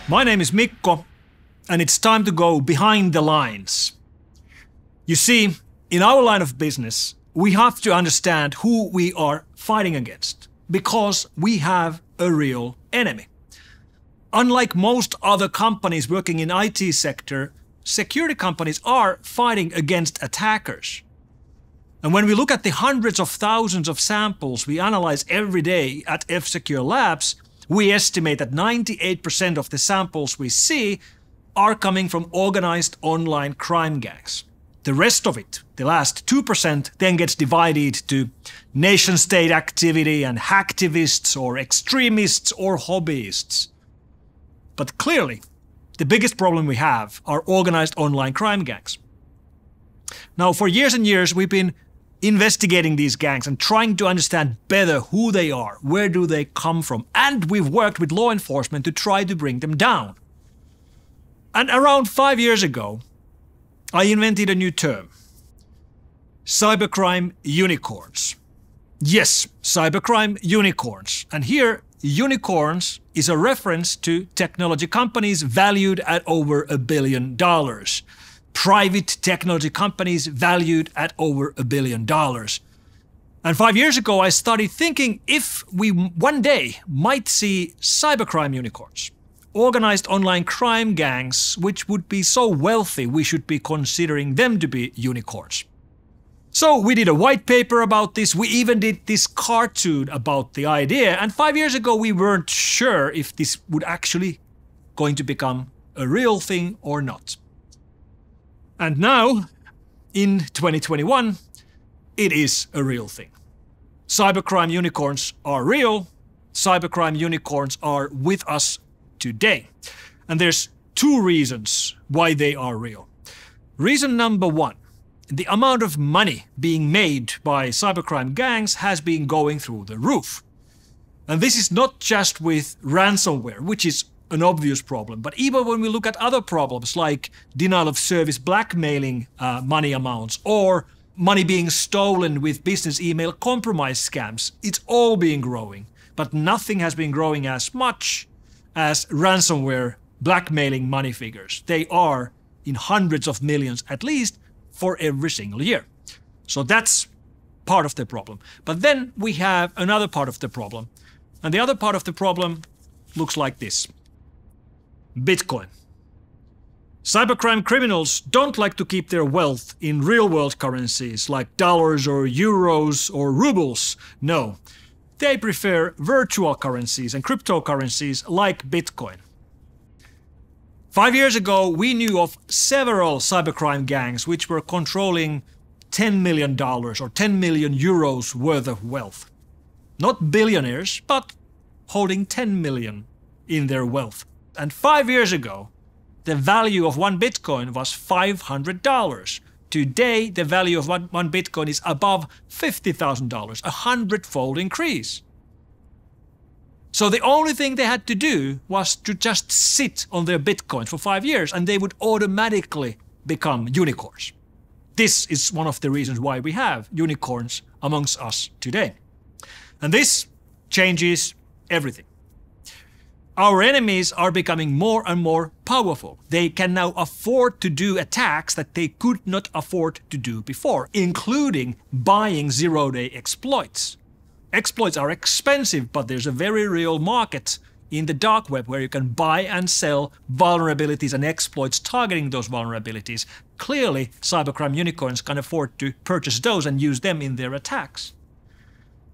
My name is Mikko, and it's time to go behind the lines. You see, in our line of business, we have to understand who we are fighting against, because we have a real enemy. Unlike most other companies working in IT sector, security companies are fighting against attackers. And when we look at the hundreds of thousands of samples we analyze every day at F-Secure Labs, we estimate that 98% of the samples we see are coming from organized online crime gangs. The rest of it, the last 2%, then gets divided to nation-state activity and hacktivists or extremists or hobbyists. But clearly, the biggest problem we have are organized online crime gangs. Now, for years and years, we've been investigating these gangs and trying to understand better who they are, where do they come from, and we've worked with law enforcement to try to bring them down. And around 5 years ago, I invented a new term: cybercrime unicorns. Yes, cybercrime unicorns. And here, unicorns is a reference to technology companies valued at over $1 billion. Private technology companies valued at over $1 billion. And 5 years ago, I started thinking if we one day might see cybercrime unicorns, organized online crime gangs, which would be so wealthy we should be considering them to be unicorns. So we did a white paper about this, we even did this cartoon about the idea, and 5 years ago we weren't sure if this would actually going to become a real thing or not. And now, in 2021, it is a real thing. Cybercrime unicorns are real. Cybercrime unicorns are with us today. And there's two reasons why they are real. Reason number one, the amount of money being made by cybercrime gangs has been going through the roof. And this is not just with ransomware, which is an obvious problem, but even when we look at other problems like denial of service blackmailing money amounts or money being stolen with business email compromise scams, it's all been growing. But nothing has been growing as much as ransomware blackmailing money figures. They are in hundreds of millions at least for every single year. So that's part of the problem. But then we have another part of the problem. And the other part of the problem looks like this. Bitcoin. Cybercrime criminals don't like to keep their wealth in real-world currencies like dollars or euros or rubles. No, they prefer virtual currencies and cryptocurrencies like Bitcoin. 5 years ago, we knew of several cybercrime gangs which were controlling $10 million or 10 million euros worth of wealth. Not billionaires, but holding 10 million in their wealth. And 5 years ago, the value of one Bitcoin was $500. Today, the value of one Bitcoin is above $50,000, a 100-fold increase. So the only thing they had to do was to just sit on their Bitcoins for 5 years and they would automatically become unicorns. This is one of the reasons why we have unicorns amongst us today. And this changes everything. Our enemies are becoming more and more powerful. They can now afford to do attacks that they could not afford to do before, including buying zero-day exploits. Exploits are expensive, but there's a very real market in the dark web where you can buy and sell vulnerabilities and exploits targeting those vulnerabilities. Clearly, cybercrime unicorns can afford to purchase those and use them in their attacks.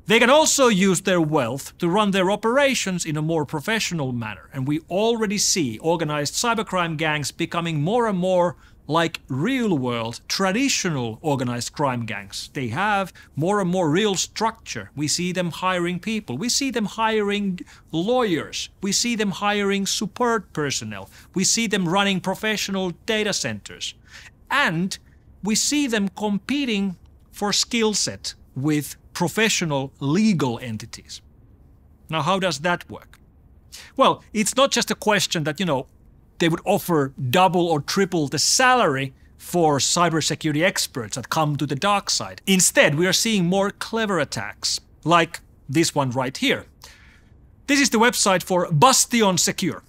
They can also use their wealth to run their operations in a more professional manner, and we already see organized cybercrime gangs becoming more and more like real-world, traditional organized crime gangs. They have more and more real structure. We see them hiring people. We see them hiring lawyers. We see them hiring support personnel. We see them running professional data centers. And we see them competing for skill set with professional legal entities. Now, how does that work? Well, it's not just a question that, they would offer double or triple the salary for cybersecurity experts that come to the dark side. Instead, we are seeing more clever attacks, like this one right here. This is the website for Bastion Secure,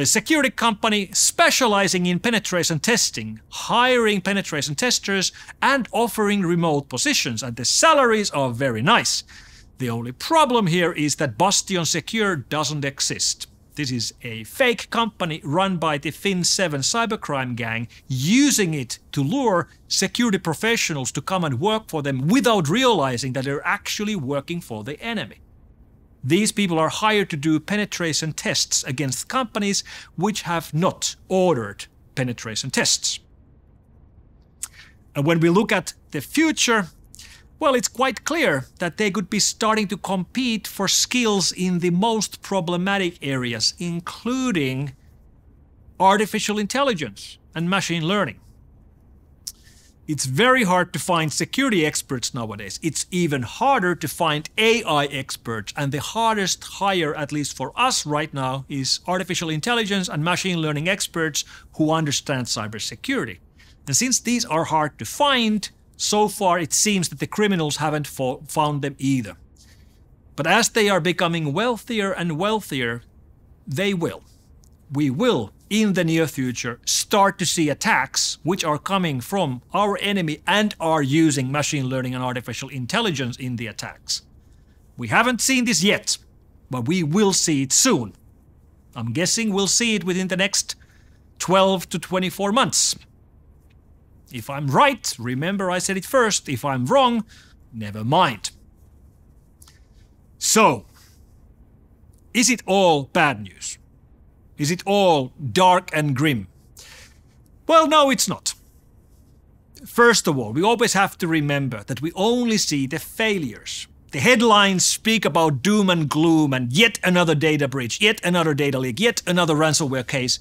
a security company specializing in penetration testing, hiring penetration testers and offering remote positions, and the salaries are very nice. The only problem here is that Bastion Secure doesn't exist. This is a fake company run by the Fin7 cybercrime gang, using it to lure security professionals to come and work for them without realizing that they're actually working for the enemy. These people are hired to do penetration tests against companies which have not ordered penetration tests. And when we look at the future, well, it's quite clear that they could be starting to compete for skills in the most problematic areas, including artificial intelligence and machine learning. It's very hard to find security experts nowadays. It's even harder to find AI experts, and the hardest hire, at least for us right now, is artificial intelligence and machine learning experts who understand cybersecurity. And since these are hard to find, so far it seems that the criminals haven't found them either. But as they are becoming wealthier and wealthier, we will, in the near future, start to see attacks which are coming from our enemy and are using machine learning and artificial intelligence in the attacks. We haven't seen this yet, but we will see it soon. I'm guessing we'll see it within the next 12 to 24 months. If I'm right, remember I said it first. If I'm wrong, never mind. So, is it all bad news? Is it all dark and grim? Well, no, it's not. First of all, we always have to remember that we only see the failures. The headlines speak about doom and gloom and yet another data breach, yet another data leak, yet another ransomware case,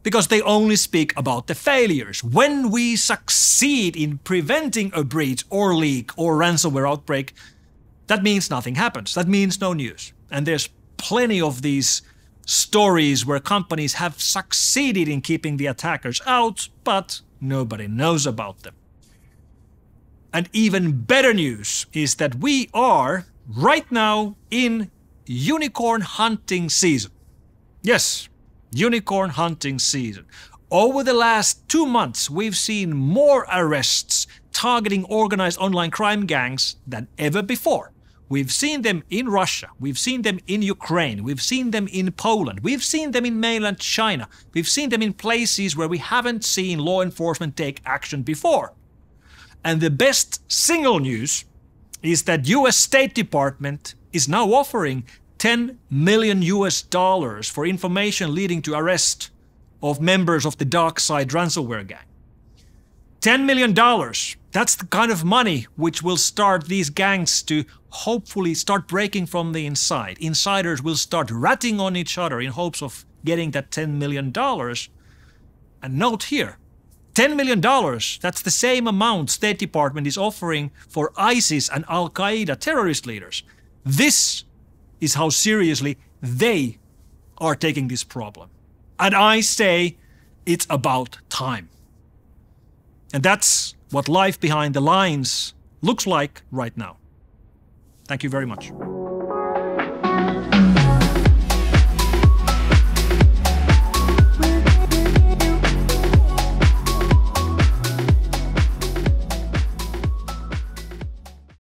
because they only speak about the failures. When we succeed in preventing a breach or leak or ransomware outbreak, that means nothing happens. That means no news. And there's plenty of these stories where companies have succeeded in keeping the attackers out, but nobody knows about them. And even better news is that we are right now in unicorn hunting season. Yes, unicorn hunting season. Over the last 2 months, we've seen more arrests targeting organized online crime gangs than ever before. We've seen them in Russia, we've seen them in Ukraine, we've seen them in Poland, we've seen them in mainland China, we've seen them in places where we haven't seen law enforcement take action before. And the best single news is that US State Department is now offering $10 million for information leading to arrest of members of the dark side ransomware gang. $10 million, that's the kind of money which will start these gangs to hopefully start breaking from the inside. Insiders will start ratting on each other in hopes of getting that $10 million. And note here, $10 million, that's the same amount State Department is offering for ISIS and Al-Qaeda terrorist leaders. This is how seriously they are taking this problem. And I say it's about time. And that's what life behind the lines looks like right now. Thank you very much.